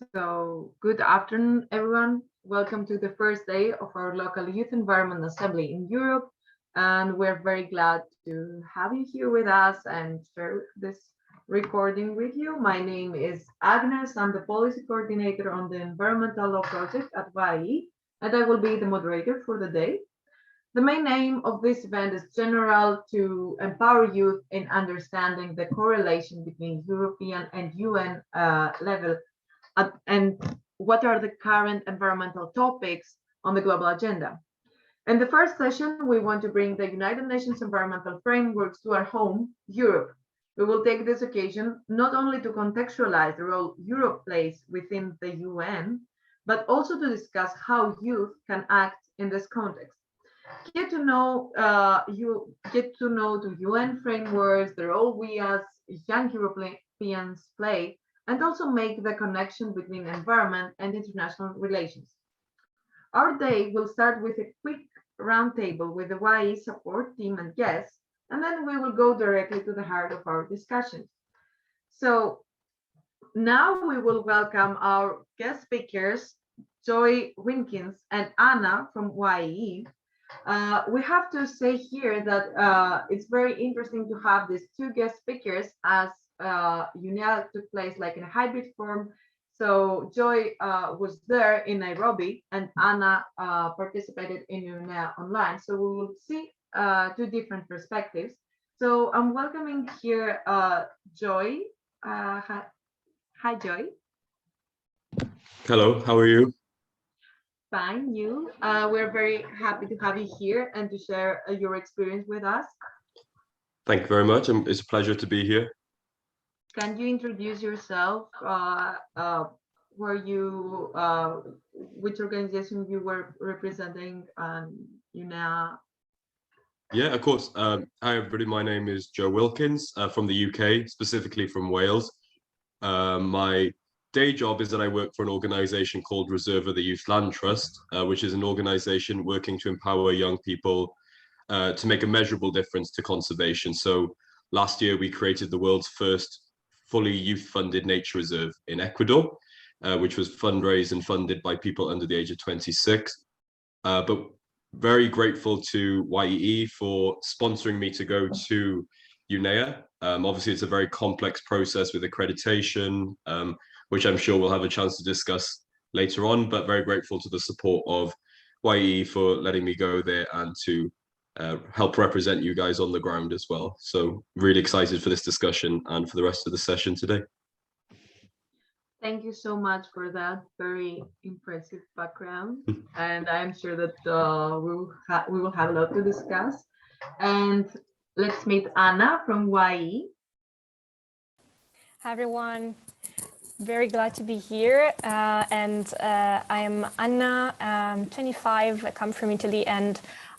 So, good afternoon, everyone. Welcome to the first day of our local youth environment assembly in Europe. And we're very glad to have you here with us and share this recording with you. My name is Agnes. I'm the policy coordinator on the environmental law project at YE, and I will be the moderator for the day. The main aim of this event is general to empower youth in understanding the correlation between European and UN level and what are the current environmental topics on the global agenda. In the first session, we want to bring the United Nations environmental frameworks to our home, Europe. We will take this occasion not only to contextualize the role Europe plays within the UN, but also to discuss how youth can act in this context. Get to know the UN frameworks, the role we as young Europeans play, and also make the connection between environment and international relations. Our day will start with a quick roundtable with the YE support team and guests, and then we will go directly to the heart of our discussion. So now we will welcome our guest speakers, Joy Winkins and Anna from YE. We have to say here that it's very interesting to have these two guest speakers as UNEA took place like in a hybrid form. So Joy was there in Nairobi and Anna participated in UNEA online. So we will see two different perspectives. So I'm welcoming here Joy. Hi, Joy. Hello, how are you? Fine, you. We're very happy to have you here and to share your experience with us. Thank you very much. It's a pleasure to be here. Can you introduce yourself? Were you, which organization you were representing, UNEA? Yeah, of course. Hi, everybody. My name is Joe Wilkins from the UK, specifically from Wales. My day job is that I work for an organization called Reserve of the Youth Land Trust, which is an organization working to empower young people to make a measurable difference to conservation. So last year, we created the world's first fully youth-funded nature reserve in Ecuador, which was fundraised and funded by people under the age of 26. But very grateful to YEE for sponsoring me to go to UNEA. Obviously, it's a very complex process with accreditation, which I'm sure we'll have a chance to discuss later on, but very grateful to the support of YE for letting me go there and to help represent you guys on the ground as well. So really excited for this discussion and for the rest of the session today. Thank you so much for that very impressive background. And I'm sure that we will have a lot to discuss. And let's meet Anna from YE. Hi, everyone. Very glad to be here. I am Anna, I'm 25, I come from Italy, and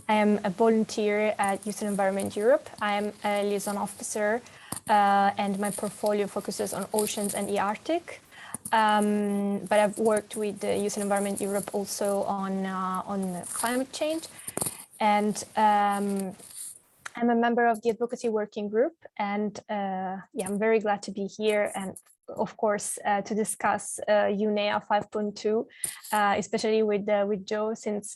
I am a volunteer at Youth and Environment Europe. I am a liaison officer, and my portfolio focuses on oceans and the Arctic. But I've worked with the Youth and Environment Europe also on climate change. And I'm a member of the advocacy working group, and I'm very glad to be here and of course to discuss UNEA 5.2, especially with Joe, since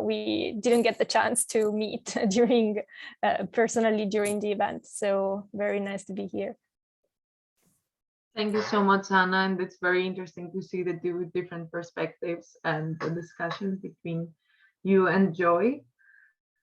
we didn't get the chance to meet during personally during the event. So very nice to be here. Thank you so much, Anna, and it's very interesting to see the two different perspectives and the discussion between you and Joy.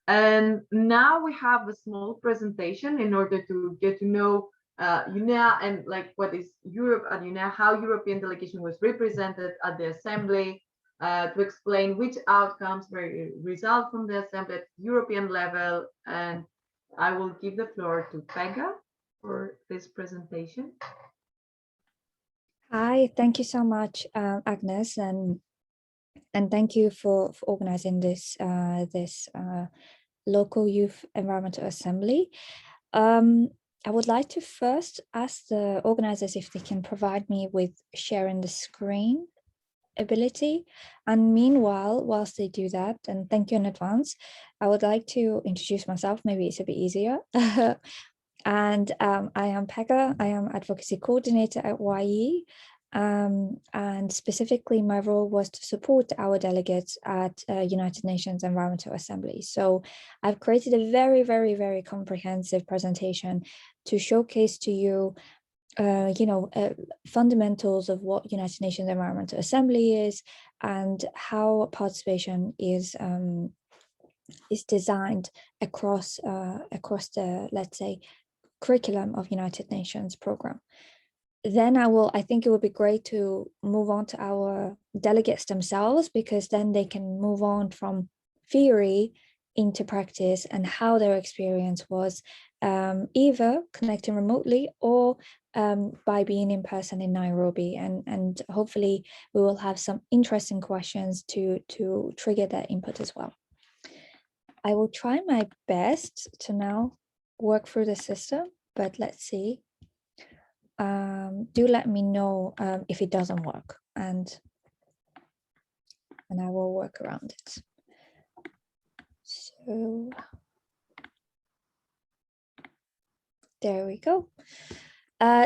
And now we have a small presentation in order to get to know UNEA and like what is Europe at UNEA, how European delegation was represented at the assembly, to explain which outcomes were result from the assembly at European level. And I will give the floor to Pega for this presentation. Hi, thank you so much, Agnes, and thank you for organizing this local youth environmental assembly. I would like to first ask the organizers if they can provide me with sharing the screen ability. And meanwhile, whilst they do that, and thank you in advance, I would like to introduce myself. Maybe it's a bit easier. And I am Pega. I am advocacy coordinator at YE. And specifically, my role was to support our delegates at United Nations Environmental Assembly. So I've created a very, very, very comprehensive presentation to showcase to you, fundamentals of what United Nations Environmental Assembly is and how participation is designed across the, let's say, curriculum of United Nations program. Then I think it would be great to move on to our delegates themselves, because then they can move on from theory into practice and how their experience was, either connecting remotely or by being in person in Nairobi. And hopefully we will have some interesting questions to trigger their input as well. I will try my best to now work through the system, but let's see. Do let me know if it doesn't work, and I will work around it. So there we go.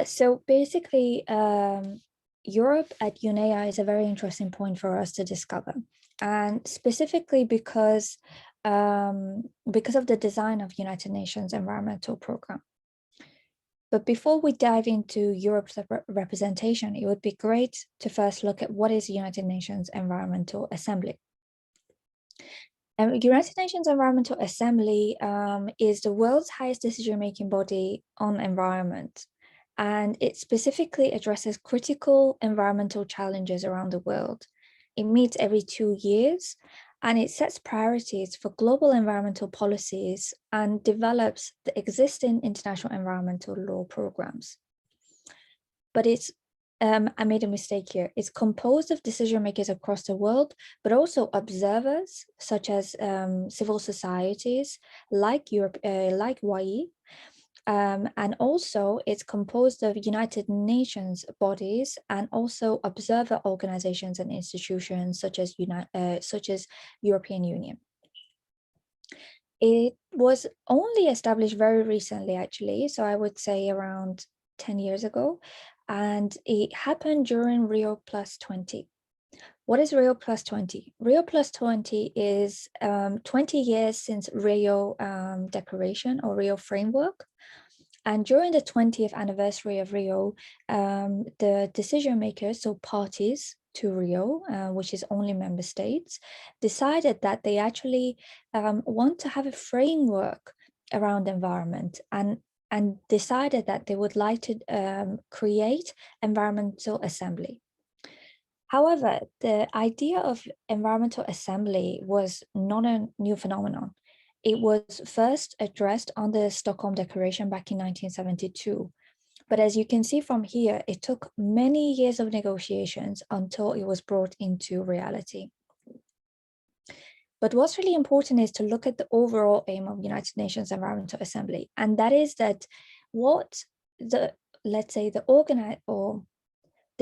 So basically, Europe at UNEA is a very interesting point for us to discover, and specifically because of the design of United Nations Environmental Program. But before we dive into Europe's representation, it would be great to first look at what is the United Nations Environmental Assembly. United Nations Environmental Assembly is the world's highest decision-making body on environment, and it specifically addresses critical environmental challenges around the world. It meets every 2 years, and it sets priorities for global environmental policies and develops the existing international environmental law programs. But I made a mistake here. It's composed of decision makers across the world, but also observers such as civil societies like Europe, like YE. And also it's composed of United Nations bodies and also observer organizations and institutions such as European Union. It was only established very recently, actually, so I would say around 10 years ago, and it happened during Rio Plus 20. What is Rio Plus 20? Rio Plus 20 is 20 years since Rio Declaration or Rio Framework. And during the 20th anniversary of Rio, the decision makers, so parties to Rio, which is only member states, decided that they actually want to have a framework around environment and decided that they would like to create environmental assembly. However, the idea of environmental assembly was not a new phenomenon. It was first addressed on the Stockholm Declaration back in 1972. But as you can see from here, it took many years of negotiations until it was brought into reality. But what's really important is to look at the overall aim of United Nations Environmental Assembly. And that is that what the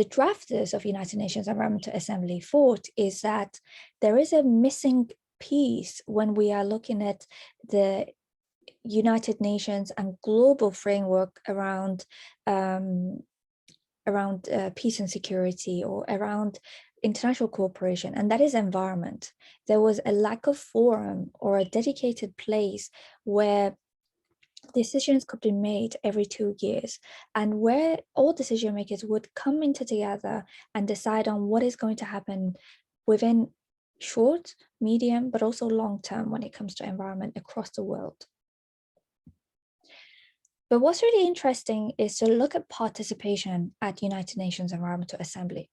drafters of United Nations Environmental Assembly thought is that there is a missing piece when we are looking at the United Nations and global framework around peace and security or around international cooperation, and that is environment. There was a lack of forum or a dedicated place where decisions could be made every 2 years, and where all decision makers would come into together and decide on what is going to happen within short, medium, but also long term when it comes to environment across the world. But what's really interesting is to look at participation at United Nations Environmental Assembly.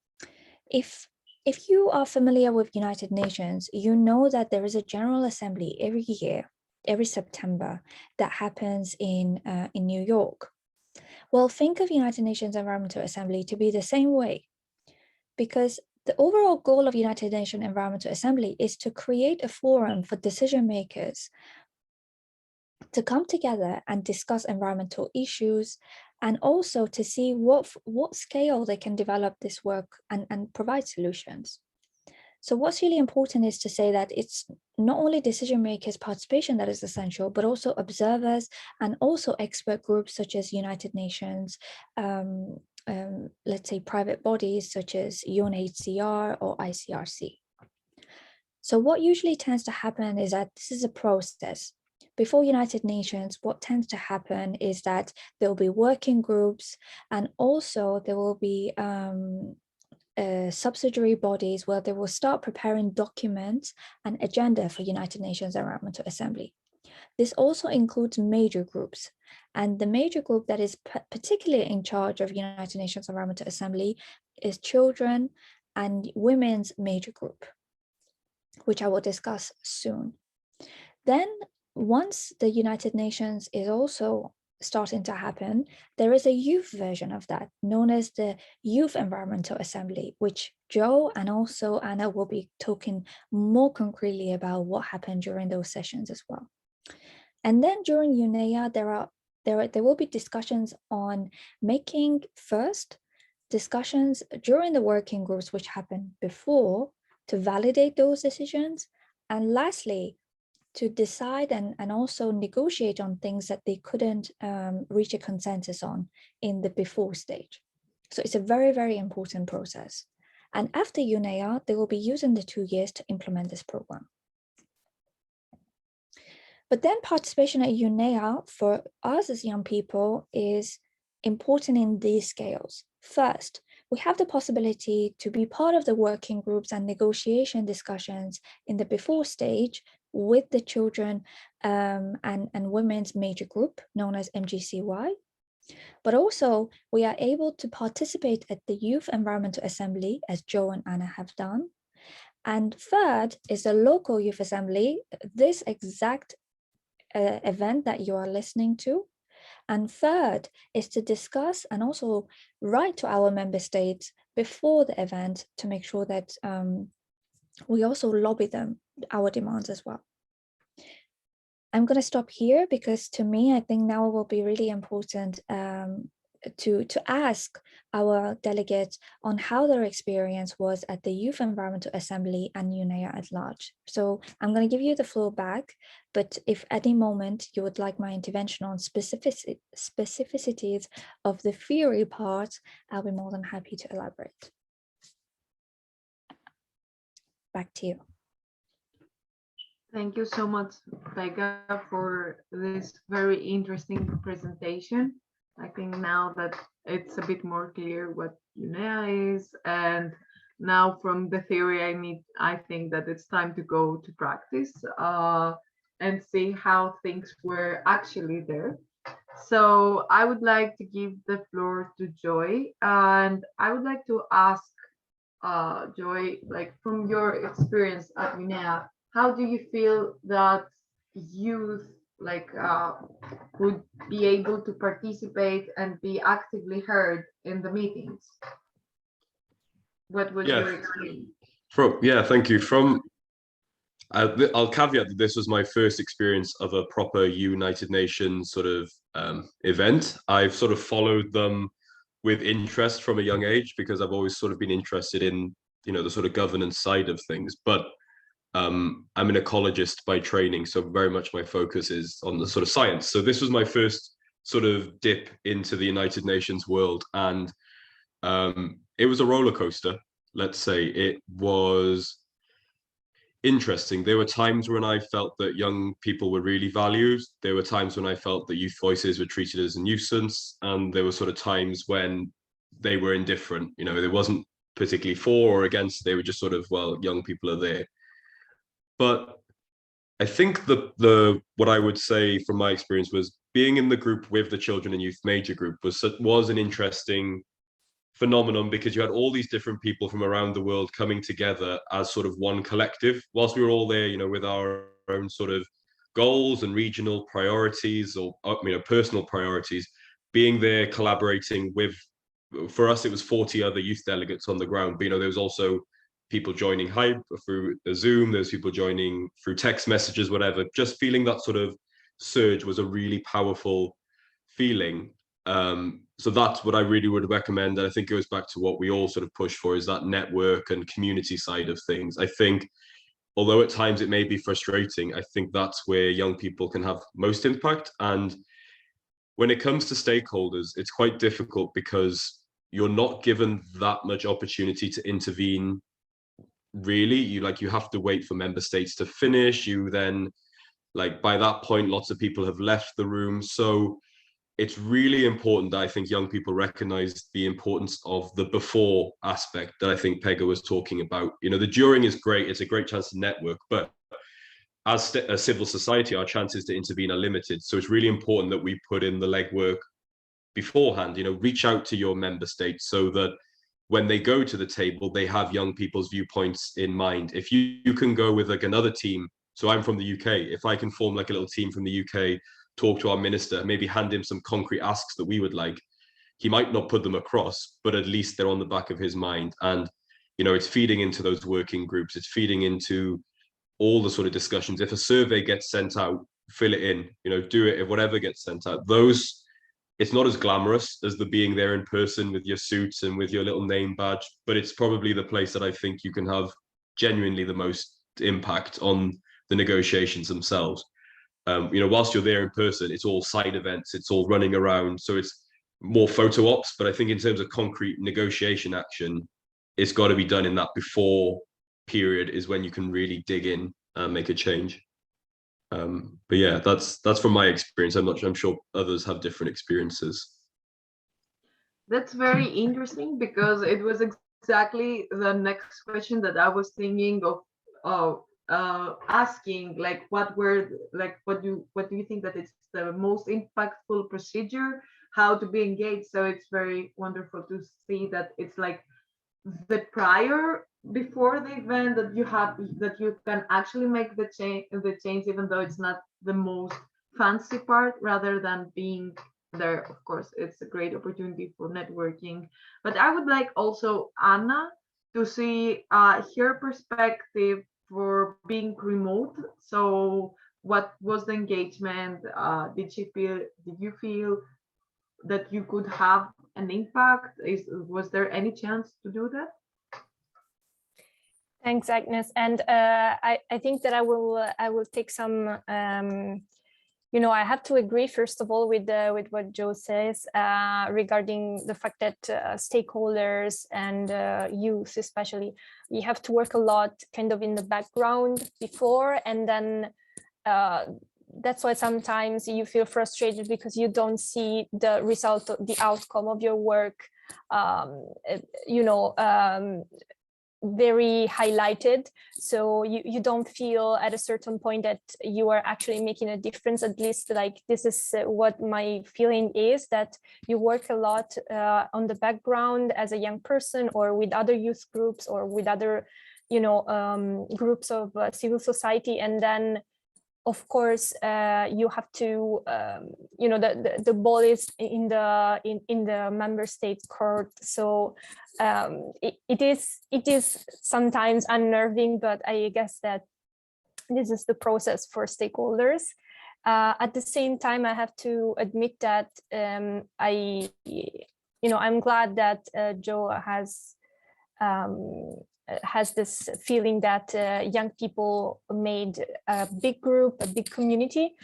If you are familiar with United Nations, you know that there is a General Assembly every year, every September, that happens in New York. Well, think of United Nations Environmental Assembly to be the same way, because the overall goal of United Nations Environmental Assembly is to create a forum for decision makers to come together and discuss environmental issues, and also to see what scale they can develop this work and provide solutions. So what's really important is to say that it's not only decision makers' participation that is essential, but also observers and also expert groups such as United Nations let's say, private bodies such as UNHCR or ICRC. So what usually tends to happen is that this is a process. Before United Nations, what tends to happen is that there will be working groups, and also there will be subsidiary bodies where they will start preparing documents and agenda for United Nations Environmental Assembly. This also includes major groups, and the major group that is particularly in charge of United Nations Environmental Assembly is Children and Women's Major Group, which I will discuss soon. Then, once the United Nations is also starting to happen, there is a youth version of that, known as the Youth Environmental Assembly, which Joe and also Anna will be talking more concretely about what happened during those sessions as well. And then during UNEA, there will be discussions on making first discussions during the working groups which happened before to validate those decisions, and lastly, to decide and also negotiate on things that they couldn't reach a consensus on in the before stage. So it's a very, very important process. And after UNEA, they will be using the 2 years to implement this program. But then participation at UNEA for us as young people is important in these scales. First, we have the possibility to be part of the working groups and negotiation discussions in the before stage with the children and women's major group known as MGCY. But also we are able to participate at the Youth Environmental Assembly, as Joe and Anna have done. And third is the local youth assembly, this exact event that you are listening to. And third is to discuss and also write to our member states before the event to make sure that we also lobby them, our demands as well. I'm going to stop here because to me, I think now it will be really important to ask our delegates on how their experience was at the Youth Environmental Assembly and UNEA at large. So I'm going to give you the floor back, but if at any moment you would like my intervention on specificities of the theory part, I'll be more than happy to elaborate. Back to you. Thank you so much, Becca, for this very interesting presentation. I think now that it's a bit more clear what UNEA is, and now from the theory I think that it's time to go to practice and see how things were actually there. So I would like to give the floor to Joy, and I would like to ask Joy, like from your experience at UNEA, how do you feel that youth would be able to participate and be actively heard in the meetings? What was your experience? Thank you. I'll caveat that this was my first experience of a proper United Nations sort of event. I've sort of followed them with interest from a young age because I've always sort of been interested in, the sort of governance side of things. But I'm an ecologist by training, so very much my focus is on the sort of science. So this was my first sort of dip into the United Nations world, and it was a roller coaster. Let's say it was interesting. There were times when I felt that young people were really valued. There were times when I felt that youth voices were treated as a nuisance, and there were sort of times when they were indifferent. There wasn't particularly for or against. They were just sort of, well, young people are there. But I think the what I would say from my experience was being in the group with the Children and Youth Major Group was an interesting phenomenon, because you had all these different people from around the world coming together as sort of one collective, whilst we were all there, with our own sort of goals and regional priorities or personal priorities, being there collaborating with, for us it was 40 other youth delegates on the ground, but there was also people joining through Zoom, there's people joining through text messages, whatever. Just feeling that sort of surge was a really powerful feeling. So that's what I really would recommend. And I think it goes back to what we all sort of push for, is that network and community side of things. I think, although at times it may be frustrating, I think that's where young people can have most impact. And when it comes to stakeholders, it's quite difficult because you're not given that much opportunity to intervene. Really, you have to wait for member states to finish. You then, like, by that point, lots of people have left the room. So it's really important that I think young people recognize the importance of the before aspect that I think Pega was talking about. The during is great. It's a great chance to network, but as a civil society, our chances to intervene are limited. So it's really important that we put in the legwork beforehand. Reach out to your member states so that when they go to the table, they have young people's viewpoints in mind. If you can go with like another team, so I'm from the UK, if I can form like a little team from the UK, talk to our minister, maybe hand him some concrete asks that we would like, he might not put them across, but at least they're on the back of his mind. And, it's feeding into those working groups. It's feeding into all the sort of discussions. If a survey gets sent out, fill it in, do it if whatever gets sent out. It's not as glamorous as the being there in person with your suits and with your little name badge, but it's probably the place that I think you can have genuinely the most impact on the negotiations themselves. Whilst you're there in person, it's all side events, it's all running around, so it's more photo ops. But I think in terms of concrete negotiation action, it's got to be done in that before period is when you can really dig in and make a change. But yeah, that's from my experience. I'm sure others have different experiences. That's very interesting because it was exactly the next question that I was thinking of asking. Like, what do you think that it's the most impactful procedure? How to be engaged? So it's very wonderful to see that it's like the prior before the event that you can actually make the change, even though it's not the most fancy part, rather than being there. Of course, it's a great opportunity for networking, but I would like also Anna to see her perspective for being remote. So what was the engagement? Did you feel that you could have an impact? Was there any chance to do that? Thanks, Agnes. And I think that I will take some. I have to agree first of all with what Joe says regarding the fact that stakeholders and youth, especially, we have to work a lot kind of in the background before, and then that's why sometimes you feel frustrated because you don't see the result, the outcome of your work, very highlighted. So you don't feel at a certain point that you are actually making a difference. At least, like, this is what my feeling is, that you work a lot on the background as a young person, or with other youth groups, or with other groups of civil society, and then of course you have to the ball is in the member states court. So it is sometimes unnerving, but I guess that this is the process for stakeholders. At the same time, I have to admit that I'm glad that Joe has this feeling that young people made a big group, a big community,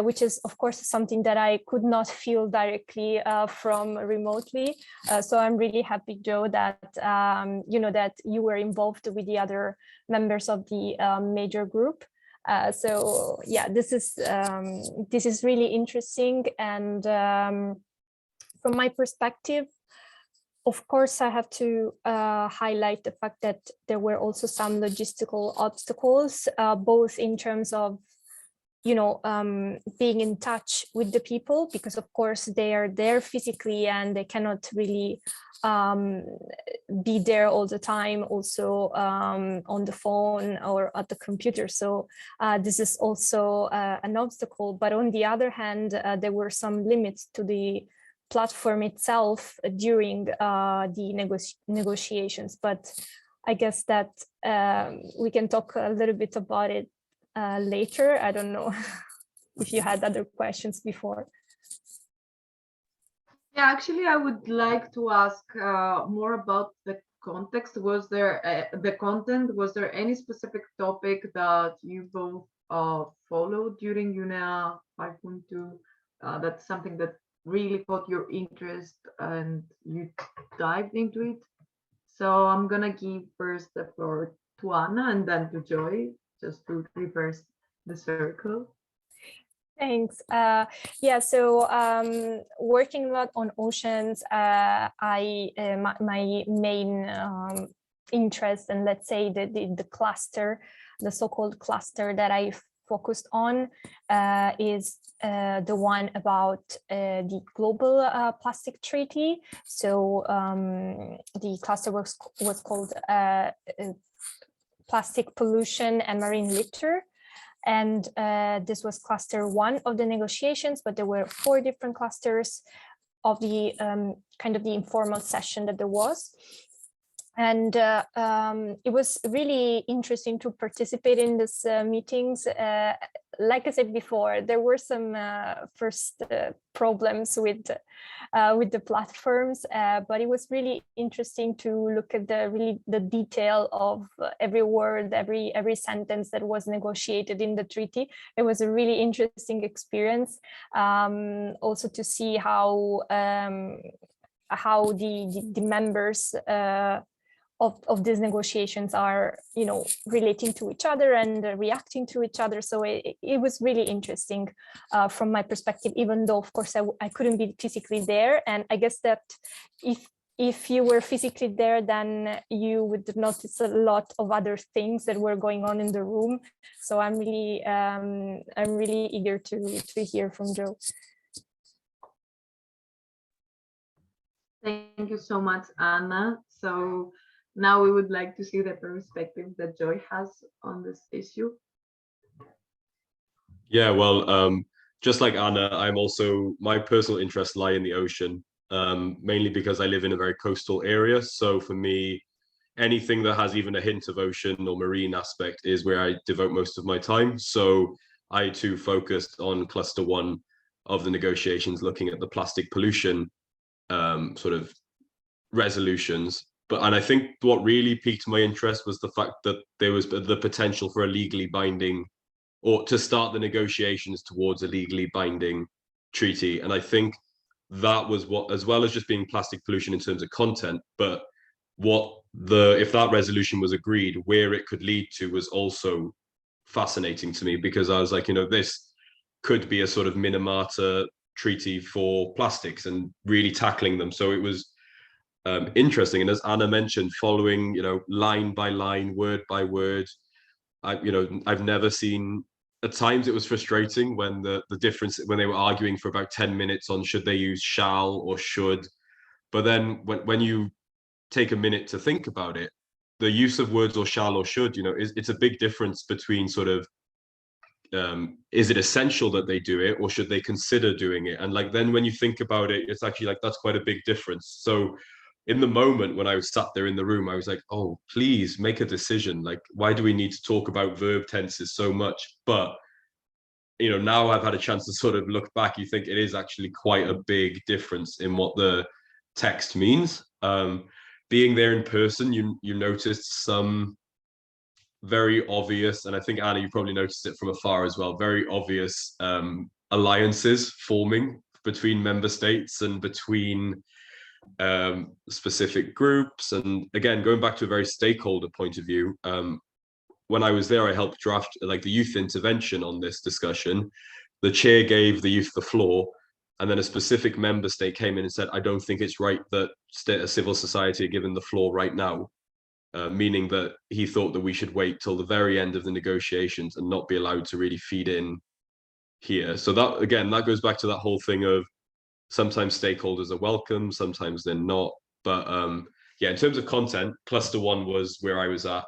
which is of course something that I could not feel directly from remotely. So I'm really happy, Joe, that that you were involved with the other members of the major group. So yeah, this is really interesting. And from my perspective, of course, I have to highlight the fact that there were also some logistical obstacles, both in terms of, being in touch with the people, because of course they are there physically and they cannot really be there all the time, also on the phone or at the computer. So this is also an obstacle. But on the other hand, there were some limits to the platform itself during the negotiations, but I guess that we can talk a little bit about it later. I don't know if you had other questions before. Yeah, actually, I would like to ask more about the context. Was there the content? Was there any specific topic that you both followed during UNEA 5.2? That's something that really caught your interest and you dived into it. So I'm gonna give first the floor to Anna and then to Joy, just to reverse the circle. Thanks. Yeah, so working a lot on oceans, my main interest, and let's say the cluster, the so-called cluster that I focused on is the one about the global plastic treaty. So the cluster was called plastic pollution and marine litter. And this was cluster 1 of the negotiations, but there were 4 different clusters of the kind of the informal session that there was. And it was really interesting to participate in these meetings. Like I said before, there were some first problems with the platforms, but it was really interesting to look at the detail of every word, every sentence that was negotiated in the treaty. It was a really interesting experience. Also to see how the members of these negotiations are, relating to each other and reacting to each other. So it was really interesting from my perspective, even though, of course, I couldn't be physically there. And I guess that if you were physically there, then you would notice a lot of other things that were going on in the room. So I'm really eager to hear from Joe. Thank you so much, Anna. So now we would like to see the perspective that Joy has on this issue. Yeah, well, just like Anna, my personal interests lie in the ocean, mainly because I live in a very coastal area. So for me, anything that has even a hint of ocean or marine aspect is where I devote most of my time. So I too focused on cluster 1 of the negotiations, looking at the plastic pollution sort of resolutions. And I think what really piqued my interest was the fact that there was the potential for a legally binding, or to start the negotiations towards a legally binding treaty. And I think that was what, as well as just being plastic pollution in terms of content, but if that resolution was agreed, where it could lead to was also fascinating to me, because I was like, this could be a sort of Minamata treaty for plastics and really tackling them. So it was interesting. And as Anna mentioned, following, line by line, word by word, I've never seen, at times it was frustrating when the difference, when they were arguing for about 10 minutes on should they use shall or should. But then when you take a minute to think about it, the use of words or shall or should, it's a big difference between sort of, is it essential that they do it, or should they consider doing it? And then when you think about it, it's actually that's quite a big difference. So in the moment when I was sat there in the room, I was like, oh, please make a decision. Why do we need to talk about verb tenses so much? But, now I've had a chance to sort of look back, you think it is actually quite a big difference in what the text means. Being there in person, you noticed some very obvious, and I think Anna, you probably noticed it from afar as well, very obvious alliances forming between member states and between specific groups. And again, going back to a very stakeholder point of view, when I was there, I helped draft the youth intervention on this discussion. The chair gave the youth the floor, and then a specific member state came in and said, I don't think it's right that civil society are given the floor right now, meaning that he thought that we should wait till the very end of the negotiations and not be allowed to really feed in here. So that, again, that goes back to that whole thing of sometimes stakeholders are welcome, sometimes they're not. But yeah, in terms of content, cluster 1 was where I was at.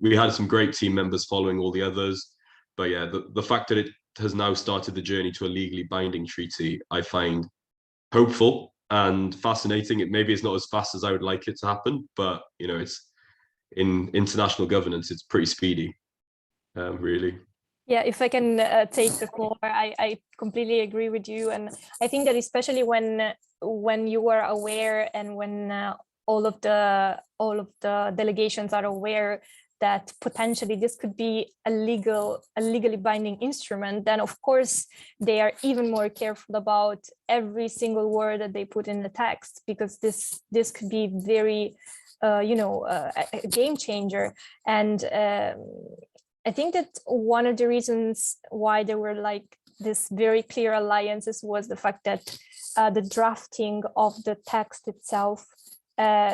We had some great team members following all the others. But yeah, the fact that it has now started the journey to a legally binding treaty, I find hopeful and fascinating. Maybe it's not as fast as I would like it to happen, but it's in international governance, it's pretty speedy, really. Yeah, if I can take the floor, I completely agree with you, and I think that especially when you are aware and when all of the delegations are aware that potentially this could be a legally binding instrument, then of course they are even more careful about every single word that they put in the text, because this could be very a game changer. And I think that one of the reasons why there were like this very clear alliances was the fact that the drafting of the text itself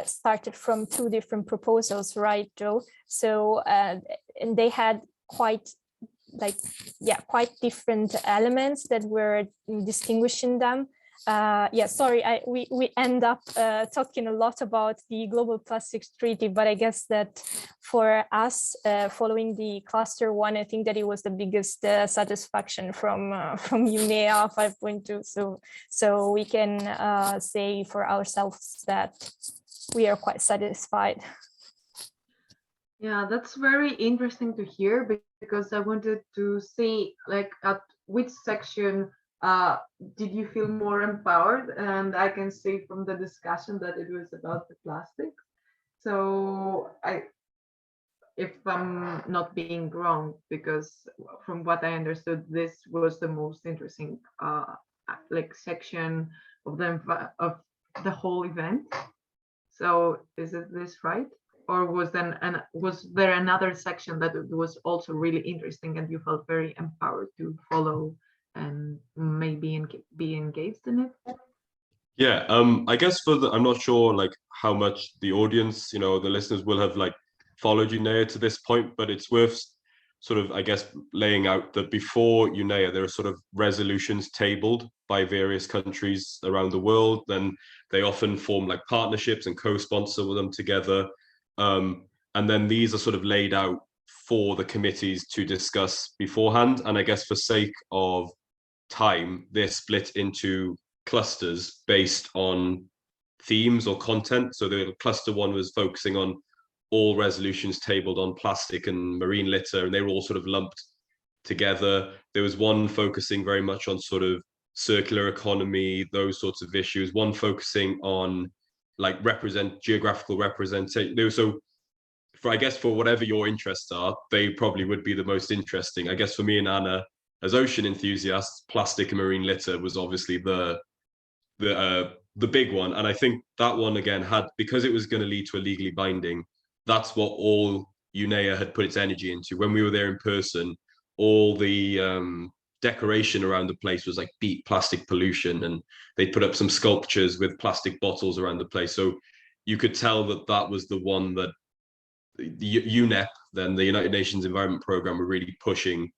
started from two different proposals, right, Joe? So and they had quite different elements that were distinguishing them. Sorry, we end up talking a lot about the Global Plastics Treaty, but I guess that for us, following the cluster one, I think that it was the biggest satisfaction from UNEA 5.2. So we can say for ourselves that we are quite satisfied. Yeah, that's very interesting to hear, because I wanted to see like at which section did you feel more empowered? And I can see from the discussion that it was about the plastics. So if I'm not being wrong, because from what I understood, this was the most interesting like section of the whole event. So is this right? Or was there another section that was also really interesting and you felt very empowered to follow and maybe be engaged in it? Yeah, I guess I'm not sure like how much the audience, the listeners will have like followed UNEA to this point, but it's worth sort of, I guess, laying out that before UNEA, there are sort of resolutions tabled by various countries around the world. Then they often form like partnerships and co-sponsor them together. And then these are sort of laid out for the committees to discuss beforehand. And I guess for sake of time, they're split into clusters based on themes or content. So the cluster one was focusing on all resolutions tabled on plastic and marine litter, and they were all sort of lumped together. There was one focusing very much on sort of circular economy, those sorts of issues, one focusing on like geographical representation. So I guess for whatever your interests are, they probably would be the most interesting. I guess for me and Anna, as ocean enthusiasts, plastic and marine litter was obviously the big one. And I think that one again because it was going to lead to a legally binding, that's what all UNEA had put its energy into. When we were there in person, all the decoration around the place was like beat plastic pollution, and they put up some sculptures with plastic bottles around the place. So you could tell that was the one that the UNEP, then the United Nations Environment Programme, were really pushing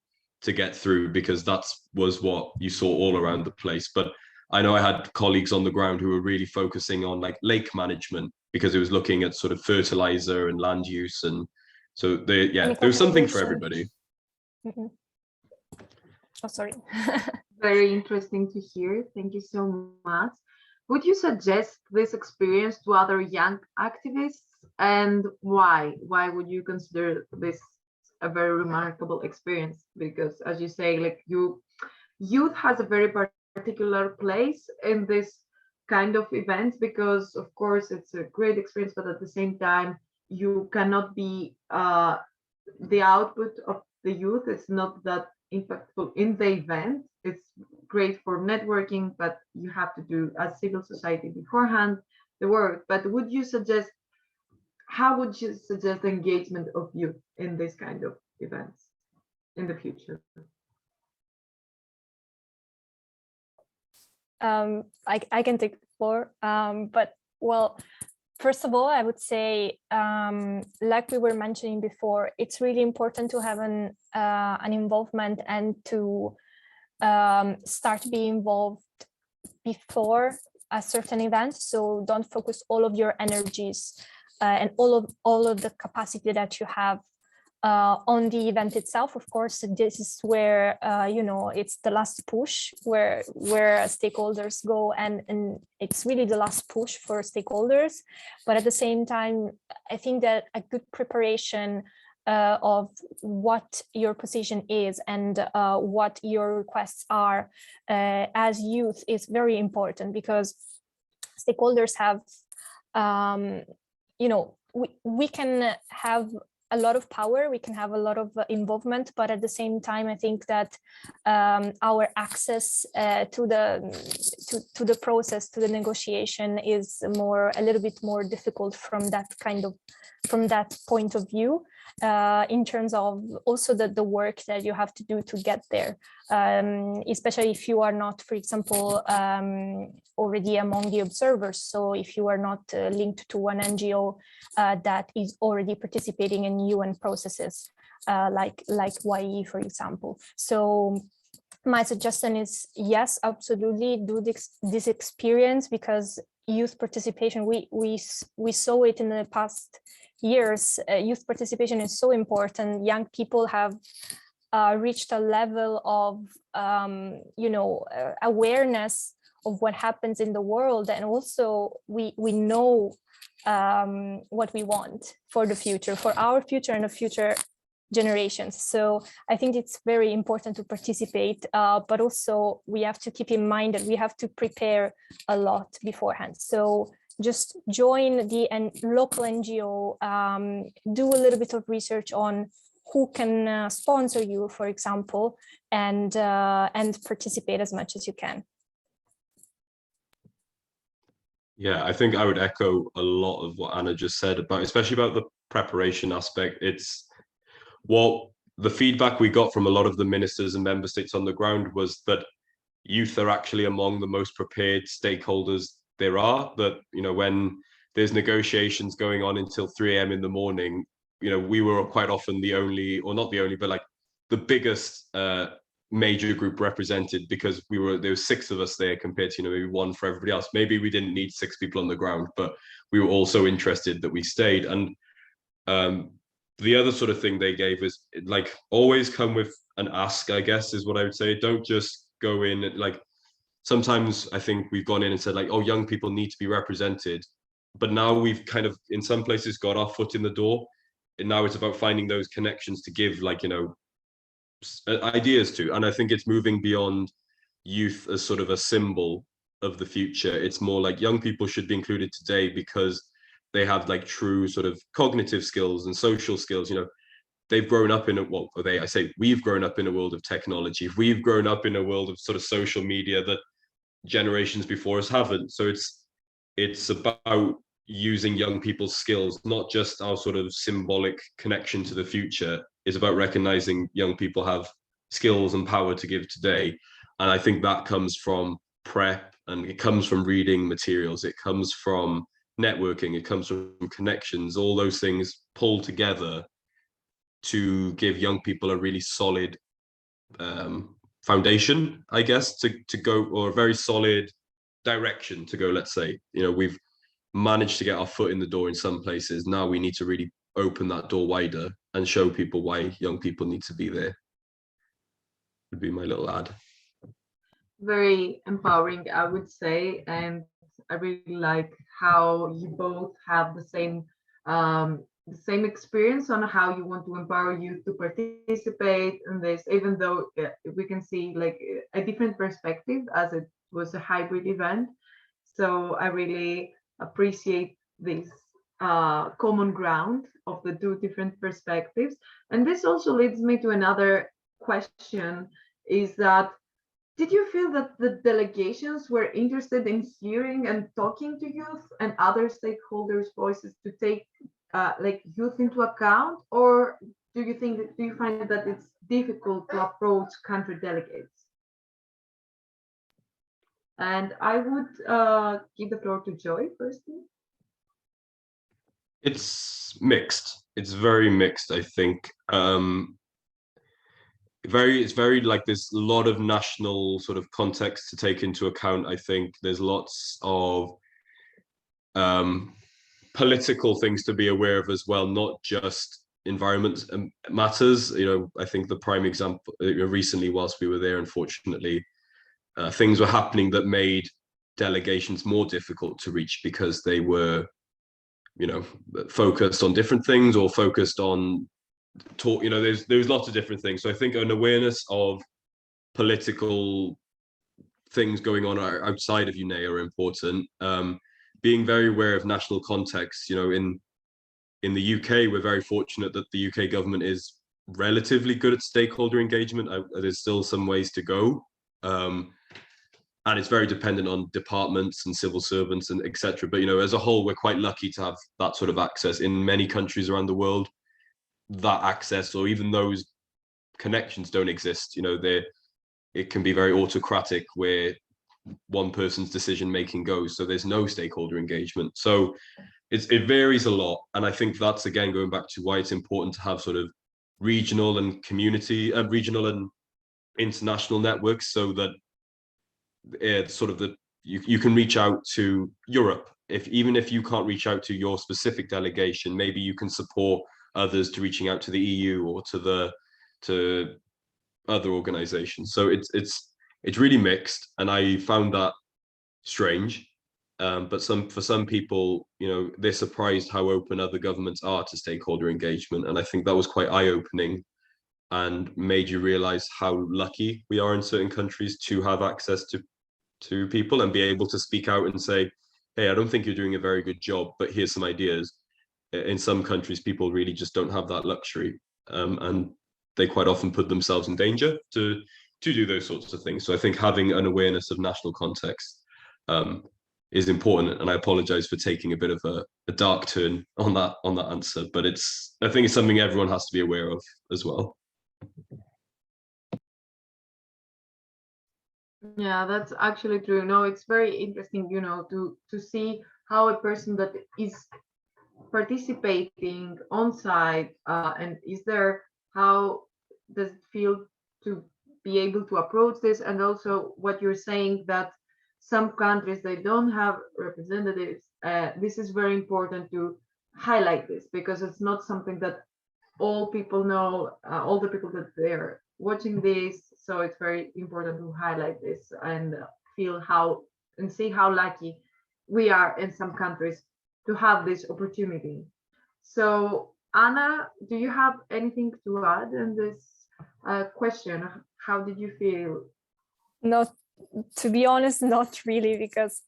to get through, because that was what you saw all around the place. But I know I had colleagues on the ground who were really focusing on like lake management, because it was looking at sort of fertilizer and land use. And so there was something for everybody. Mm-hmm. Oh, sorry. Very interesting to hear. Thank you so much. Would you suggest this experience to other young activists, and why? Why would you consider this a very remarkable experience? Because as you say, like youth has a very particular place in this kind of events, because of course it's a great experience, but at the same time you cannot be the output of the youth is not that impactful in the event. It's great for networking, but you have to do as civil society beforehand the work. But how would you suggest the engagement of youth in this kind of events in the future? I can take the floor, but well, first of all, I would say, like we were mentioning before, it's really important to have an involvement and to start to be involved before a certain event. So don't focus all of your energies and all of the capacity that you have on the event itself. Of course, this is where it's the last push where stakeholders go, and it's really the last push for stakeholders. But at the same time, I think that a good preparation of what your position is and what your requests are as youth is very important, because stakeholders have we can have a lot of power, we can have a lot of involvement, but at the same time, I think that our access to the process, to the negotiation, is a little bit more difficult from that point of view, in terms of also the work that you have to do to get there, especially if you are not, for example, already among the observers. So if you are not linked to one NGO that is already participating in UN processes, like YE, for example. So my suggestion is, yes, absolutely do this experience, because youth participation, we saw it in the past years. Youth participation is so important. Young people have reached a level of awareness of what happens in the world, and also we know what we want for the future, for our future and the future generations. So I think it's very important to participate, but also we have to keep in mind that we have to prepare a lot beforehand. So just join the local NGO, do a little bit of research on who can sponsor you, for example, and participate as much as you can. Yeah, I think I would echo a lot of what Anna just said about, especially about the preparation aspect. It's what the feedback we got from a lot of the ministers and member states on the ground was that youth are actually among the most prepared stakeholders there are. That, when there's negotiations going on until 3 a.m. in the morning, we were quite often the only, or not the only, but like the biggest major group represented, because there were 6 of us there compared to maybe 1 for everybody else. Maybe we didn't need 6 people on the ground, but we were all so interested that we stayed. And the other sort of thing they gave is, like, always come with an ask, I guess, is what I would say. Don't just go in, like, sometimes I think we've gone in and said, like, oh, young people need to be represented, but now we've kind of in some places got our foot in the door, and now it's about finding those connections to give, like, ideas to. And I think it's moving beyond youth as sort of a symbol of the future. It's more like young people should be included today because they have like true sort of cognitive skills and social skills. They've grown up in we've grown up in a world of technology. We've grown up in a world of sort of social media that generations before us haven't. So it's about using young people's skills, not just our sort of symbolic connection to the future. It's about recognizing young people have skills and power to give today. And I think that comes from prep, and it comes from reading materials. It comes from networking. It comes from connections. All those things pull together to give young people a really solid foundation, I guess, to go, or a very solid direction to go. Let's say, we've managed to get our foot in the door in some places. Now we need to really open that door wider and show people why young people need to be there. Would be my little ad. Very empowering, I would say, and I really like how you both have the same experience on how you want to empower youth to participate in this, even though we can see like a different perspective, as it was a hybrid event. So I really appreciate this common ground of the 2 different perspectives. And this also leads me to another question, is that, did you feel that the delegations were interested in hearing and talking to youth and other stakeholders' voices to take like youth into account, or do you find that it's difficult to approach country delegates? And I would give the floor to Joy firstly. It's mixed. It's very mixed, I think. It's very like there's a lot of national sort of context to take into account. I think there's lots of political things to be aware of as well, not just environment matters. I think the prime example, recently whilst we were there, unfortunately, things were happening that made delegations more difficult to reach, because they were focused on different things, or focused on talk. There's lots of different things. So I think an awareness of political things going on outside of UNEA are important. Being very aware of national context, in in the UK, we're very fortunate that the UK government is relatively good at stakeholder engagement. There's still some ways to go. And it's very dependent on departments and civil servants and etc. But, as a whole, we're quite lucky to have that sort of access. In many countries around the world, that access or even those connections don't exist. It can be very autocratic where one person's decision making goes. So there's no stakeholder engagement. So it varies a lot. And I think that's, again, going back to why it's important to have sort of regional and international networks, so that you can reach out to Europe. Even if you can't reach out to your specific delegation, maybe you can support others to reaching out to the EU or to other organizations. So it's really mixed, and I found that strange. But for some people, they're surprised how open other governments are to stakeholder engagement, and I think that was quite eye-opening and made you realize how lucky we are in certain countries to have access to people and be able to speak out and say, hey, I don't think you're doing a very good job, but here's some ideas. In some countries, people really just don't have that luxury, and they quite often put themselves in danger to do those sorts of things. So I think having an awareness of national context is important, and I apologize for taking a bit of a dark turn on that answer, but I think it's something everyone has to be aware of as well. Yeah, that's actually true. No, it's very interesting, to see how a person that is participating on site and is there, how does it feel to be able to approach this, and also what you're saying that some countries, they don't have representatives. This is very important to highlight this, because it's not something that all people know, all the people that they're watching this. So it's very important to highlight this and see how lucky we are in some countries to have this opportunity. So Anna, do you have anything to add in this question? How did you feel? Not, to be honest, not really, because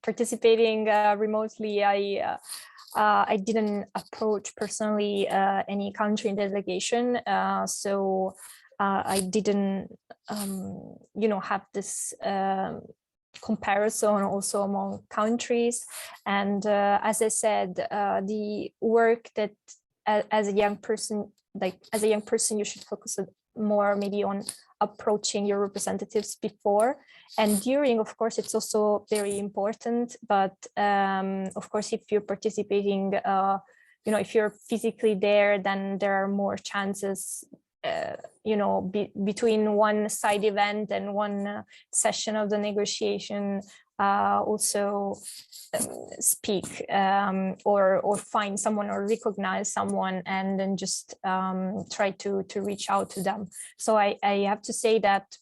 participating remotely, I didn't approach personally any country delegation, so I didn't, have this comparison also among countries. And as I said, the work that as a young person, you should focus more maybe on approaching your representatives before and during. Of course, it's also very important, but of course, if you're participating, if you're physically there, then there are more chances, between one side event and one session of the negotiation, also speak or find someone or recognize someone, and then just try to reach out to them. So I have to say that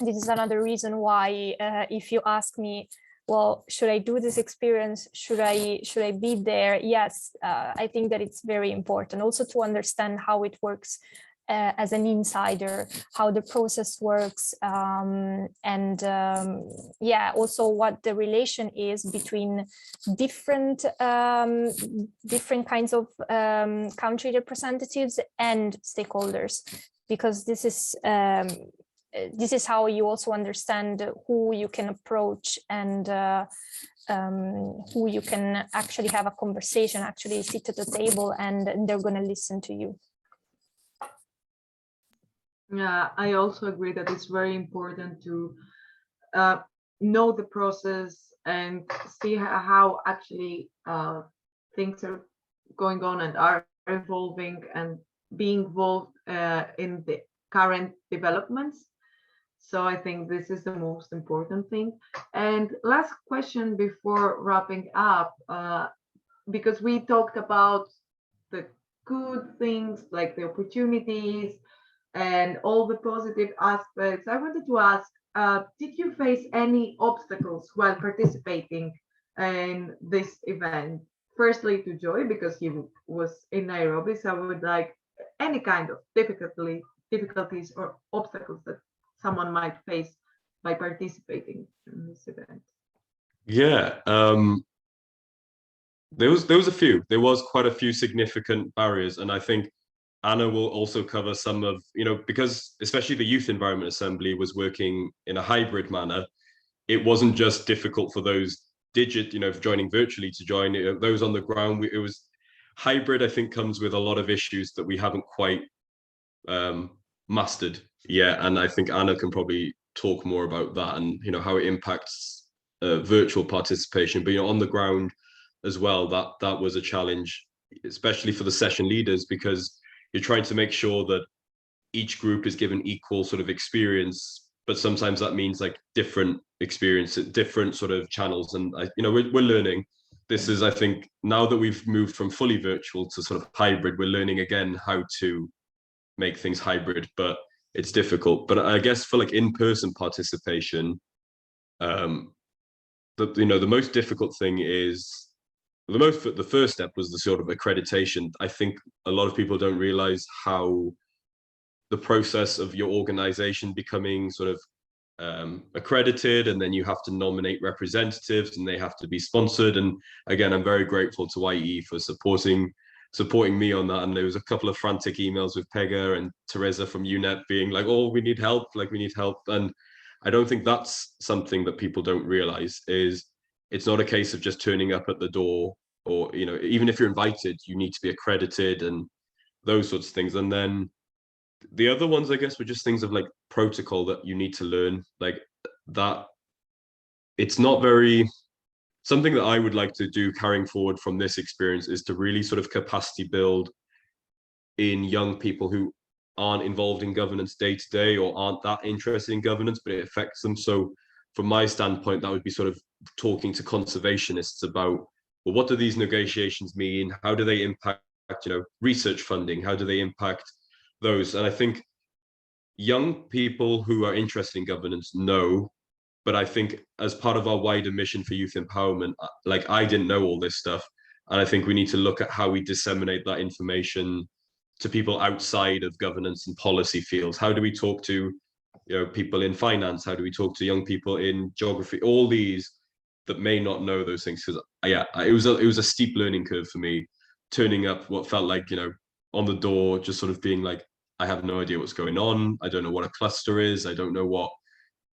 this is another reason why, if you ask me, well, should I do this experience? Should I be there? Yes, I think that it's very important also to understand how it works as an insider, how the process works, and also what the relation is between different kinds of country representatives and stakeholders, because this is how you also understand who you can approach and who you can actually have a conversation, actually sit at the table, and they're going to listen to you. Yeah, I also agree that it's very important to know the process and see how actually things are going on and are evolving, and be involved in the current developments. So I think this is the most important thing. And last question before wrapping up, because we talked about the good things, like the opportunities and all the positive aspects, I wanted to ask, did you face any obstacles while participating in this event? Firstly, to Joy, because he was in Nairobi, so I would like any kind of difficulties or obstacles that someone might face by participating in this event. Yeah, There was a few. There was quite a few significant barriers, and I think Anna will also cover some of, because especially the Youth Environment Assembly was working in a hybrid manner. It wasn't just difficult for those joining virtually to join. Those on the ground. It was hybrid. I think comes with a lot of issues that we haven't quite mastered yet, and I think Anna can probably talk more about that and how it impacts virtual participation. But on the ground as well, that was a challenge, especially for the session leaders, because you're trying to make sure that each group is given equal sort of experience, but sometimes that means like different experience, different sort of channels. And we're learning. This is, I think, now that we've moved from fully virtual to sort of hybrid, we're learning again how to make things hybrid, but it's difficult. But I guess for like in-person participation, the most difficult thing is the first step was the sort of accreditation. I think a lot of people don't realize how the process of your organization becoming sort of accredited, and then you have to nominate representatives and they have to be sponsored. And again, I'm very grateful to YE for supporting me on that. And there was a couple of frantic emails with Pega and Teresa from UNEP being like, oh, we need help. And I don't think that's something that people don't realize is it's not a case of just turning up at the door, or, even if you're invited, you need to be accredited and those sorts of things. And then the other ones, I guess, were just things of like protocol that you need to learn, like that. It's not very, something that I would like to do carrying forward from this experience is to really sort of capacity build in young people who aren't involved in governance day to day or aren't that interested in governance, but it affects them. So from my standpoint, that would be sort of talking to conservationists about, well, what do these negotiations mean? How do they impact, research funding? How do they impact those? And I think young people who are interested in governance know, but I think as part of our wider mission for youth empowerment, like I didn't know all this stuff. And I think we need to look at how we disseminate that information to people outside of governance and policy fields. How do we talk to people in finance? How do we talk to young people in geography? All these that may not know those things. Because it was a steep learning curve for me, turning up what felt like on the door, just sort of being like, I have no idea what's going on. I don't know what a cluster is. I don't know what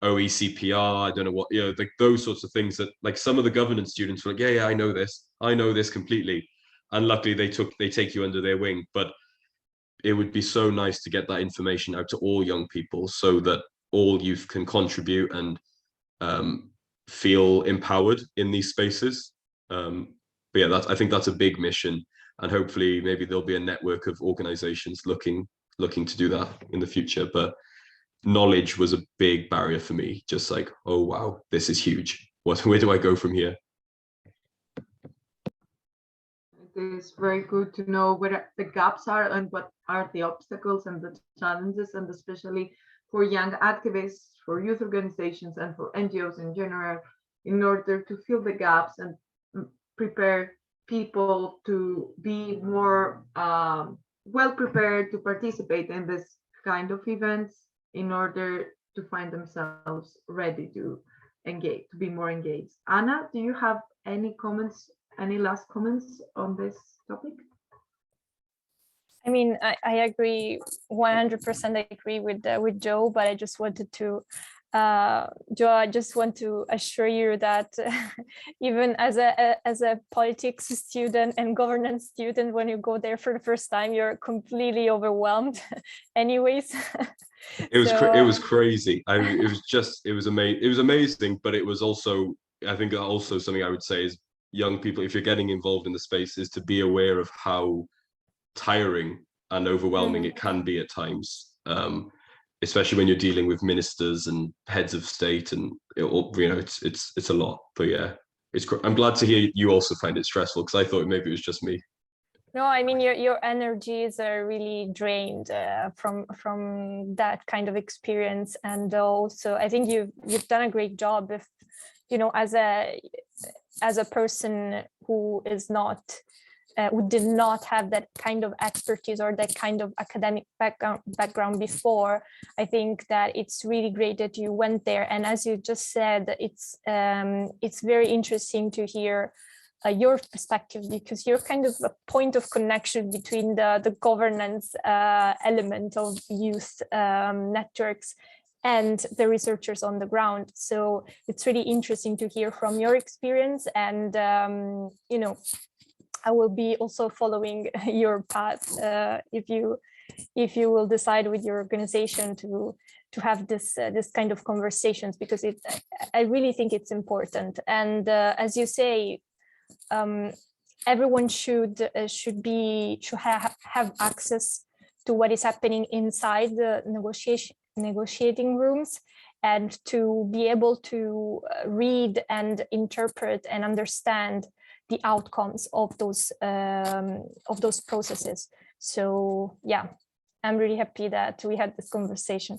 OECPR. I don't know what, like those sorts of things that like some of the governance students were like, yeah, I know this completely. And luckily they take you under their wing. But it would be so nice to get that information out to all young people so that all youth can contribute and feel empowered in these spaces. But yeah, I think that's a big mission. And hopefully maybe there'll be a network of organizations looking to do that in the future. But knowledge was a big barrier for me. Just like, oh, wow, this is huge. Where do I go from here? It is very good to know where the gaps are and what are the obstacles and the challenges, and especially for young activists, for youth organizations, and for NGOs in general, in order to fill the gaps and prepare people to be more well prepared to participate in this kind of events, in order to find themselves ready to engage, to be more engaged. Anna, do you have any comments, any last comments on this topic? I mean, I agree 100%. I agree with Joe, but I just wanted to, Joe, I just want to assure you that even as a politics student and governance student, when you go there for the first time, you're completely overwhelmed. Anyways. It was crazy. It was amazing, but it was also, I think also something I would say is young people, if you're getting involved in the space, is to be aware of how tiring and overwhelming it can be at times, especially when you're dealing with ministers and heads of state, and it's a lot. But yeah, I'm glad to hear you also find it stressful, because I thought maybe it was just me. No, I mean your energies are really drained from that kind of experience, and also I think you've done a great job. If as a person who is not who did not have that kind of expertise or that kind of academic background before, I think that it's really great that you went there. And as you just said, it's very interesting to hear your perspective, because you're kind of a point of connection between the governance element of youth networks and the researchers on the ground. So it's really interesting to hear from your experience, and you know, I will be also following your path if you will decide with your organization to have this kind of conversations, because I really think it's important. And as you say, everyone should have access to what is happening inside the negotiating rooms, and to be able to read and interpret and understand the outcomes of those processes. So yeah, I'm really happy that we had this conversation.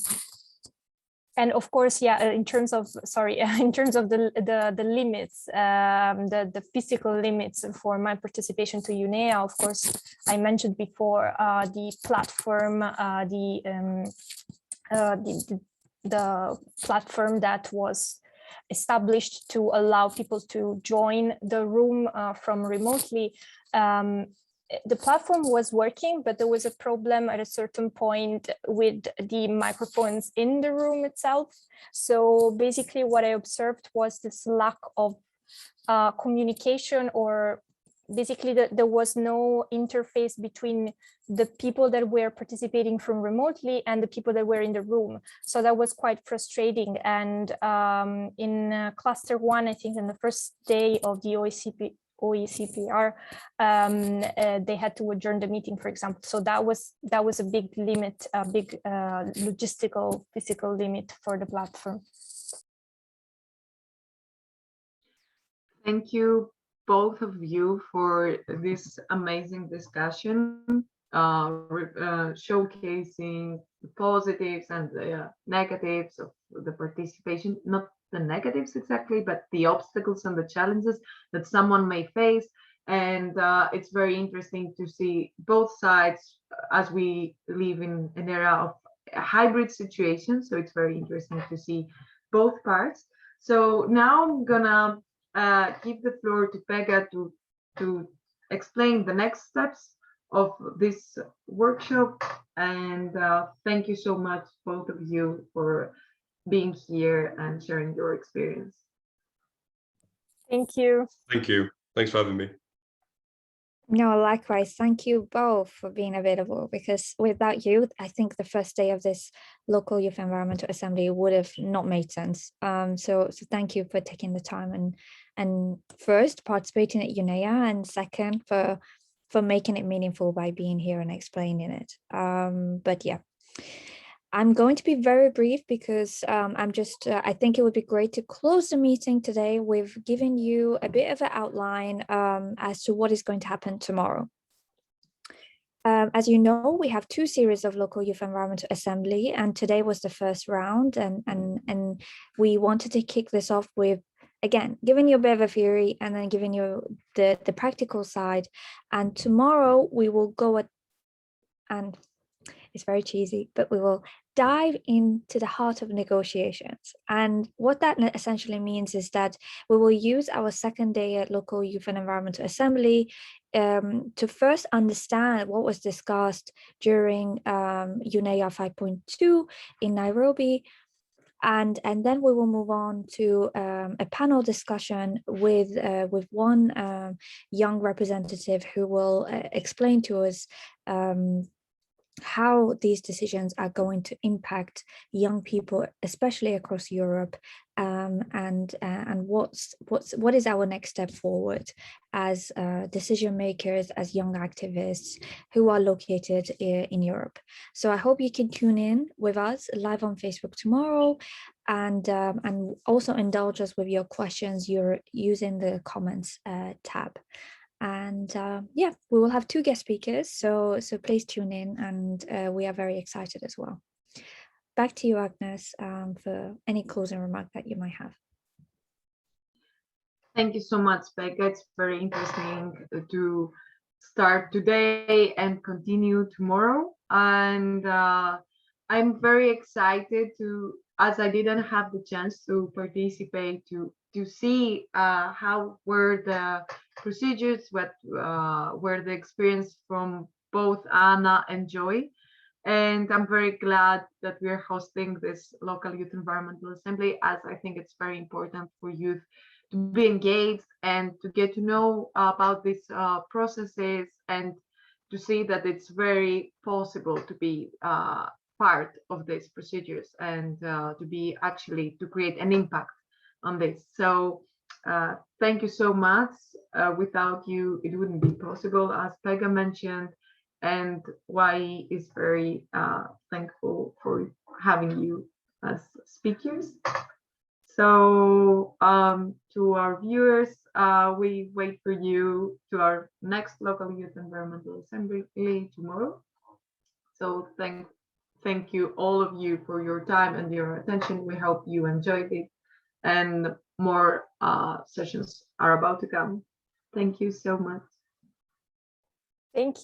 And of course, yeah, in terms of the limits, the physical limits for my participation to UNEA, of course, I mentioned before the platform, the platform that was established to allow people to join the room from remotely. The platform was working, but there was a problem at a certain point with the microphones in the room itself. So basically what I observed was this lack of communication, or basically there was no interface between the people that were participating from remotely and the people that were in the room. So that was quite frustrating. And in cluster 1, I think in the first day of the OECPR, they had to adjourn the meeting, for example. So that was a big limit, a big logistical, physical limit for the platform. Thank you, both of you, for this amazing discussion, showcasing the positives and the negatives of the participation, not the negatives exactly, but the obstacles and the challenges that someone may face. And it's very interesting to see both sides, as we live in an era of a hybrid situation. So it's very interesting to see both parts. So now I'm gonna give the floor to Pega to explain the next steps of this workshop. And thank you so much, both of you, for being here and sharing your experience. Thank you. Thank you. Thanks for having me. No, likewise. Thank you both for being available, because without you, I think the first day of this local youth environmental assembly would have not made sense. So thank you for taking the time and first participating at UNEA, and second for making it meaningful by being here and explaining it. But yeah, I'm going to be very brief, because I think it would be great to close the meeting today with giving you a bit of an outline as to what is going to happen tomorrow. As you know, we have 2 series of local youth environmental assembly, and today was the first round, and we wanted to kick this off with, again, giving you a bit of a theory and then giving you the practical side. And tomorrow we will go and it's very cheesy, but we will dive into the heart of negotiations. And what that essentially means is that we will use our second day at local youth and environmental assembly to first understand what was discussed during UNEA 5.2 in Nairobi. And then we will move on to a panel discussion with one young representative who will explain to us how these decisions are going to impact young people, especially across Europe, and what is our next step forward as decision makers, as young activists who are located in Europe. So I hope you can tune in with us live on Facebook tomorrow, and also indulge us with your questions you're using the comments tab. And yeah, we will have 2 guest speakers, so please tune in, and we are very excited as well. Back to you, Agnes, for any closing remark that you might have. Thank you so much, Becca. It's very interesting to start today and continue tomorrow. And I'm very excited to, as I didn't have the chance to participate to to see how were the procedures, what were the experience from both Anna and Joy. And I'm very glad that we're hosting this local youth environmental assembly, as I think it's very important for youth to be engaged and to get to know about these processes, and to see that it's very possible to be part of these procedures, and to be actually to create an impact on this. So thank you so much. Without you, it wouldn't be possible, as Pega mentioned, and YE is very thankful for having you as speakers. So to our viewers, we wait for you to our next local youth environmental assembly tomorrow. So thank you all of you for your time and your attention. We hope you enjoyed it, and more sessions are about to come. Thank you so much. Thank you.